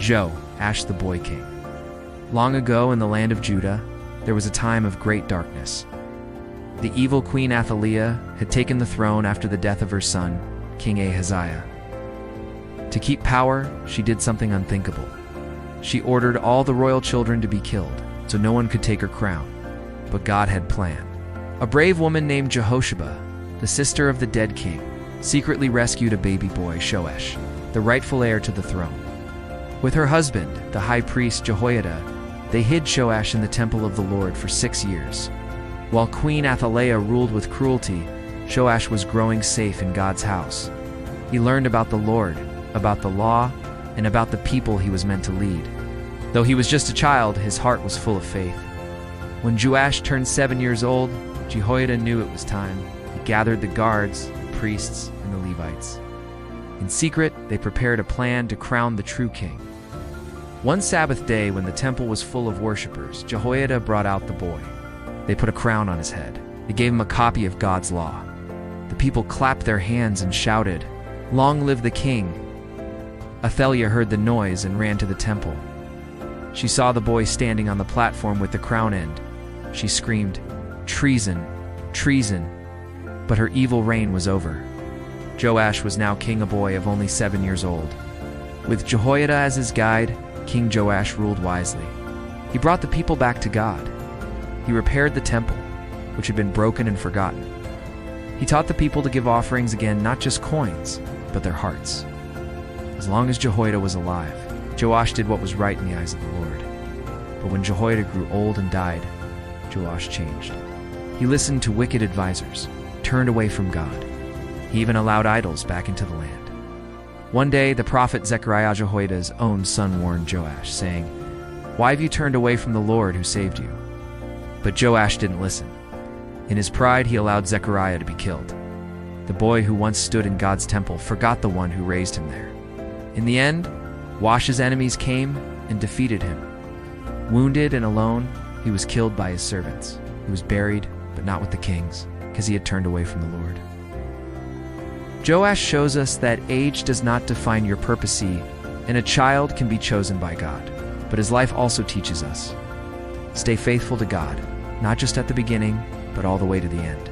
Joash the Boy King. Long ago in the land of Judah, there was a time of great darkness. The evil Queen Athaliah had taken the throne after the death of her son, King Ahaziah. To keep power, she did something unthinkable. She ordered all the royal children to be killed, so no one could take her crown. But God had planned. A brave woman named Jehosheba, the sister of the dead king, secretly rescued a baby boy, Joash, the rightful heir to the throne. With her husband, the high priest Jehoiada, they hid Joash in the temple of the Lord for 6 years. While Queen Athaliah ruled with cruelty, Joash was growing safe in God's house. He learned about the Lord, about the law, and about the people he was meant to lead. Though he was just a child, his heart was full of faith. When Joash turned 7 years old, Jehoiada knew it was time. He gathered the guards, the priests, and the Levites. In secret, they prepared a plan to crown the true king. One Sabbath day, when the temple was full of worshippers, Jehoiada brought out the boy. They put a crown on his head. They gave him a copy of God's law. The people clapped their hands and shouted, "Long live the king!" Athaliah heard the noise and ran to the temple. She saw the boy standing on the platform with the crown end. She screamed, "Treason! Treason!" But her evil reign was over. Joash was now king, a boy of only 7 years old. With Jehoiada as his guide, King Joash ruled wisely. He brought the people back to God. He repaired the temple, which had been broken and forgotten. He taught the people to give offerings again, not just coins, but their hearts. As long as Jehoiada was alive, Joash did what was right in the eyes of the Lord. But when Jehoiada grew old and died, Joash changed. He listened to wicked advisors, turned away from God. He even allowed idols back into the land. One day, the prophet Zechariah, Jehoiada's own son, warned Joash, saying, "Why have you turned away from the Lord who saved you?" But Joash didn't listen. In his pride, he allowed Zechariah to be killed. The boy who once stood in God's temple forgot the one who raised him there. In the end, Joash's enemies came and defeated him. Wounded and alone, he was killed by his servants. He was buried, but not with the kings, because he had turned away from the Lord. Joash shows us that age does not define your purpose, and a child can be chosen by God. But his life also teaches us, stay faithful to God, not just at the beginning, but all the way to the end.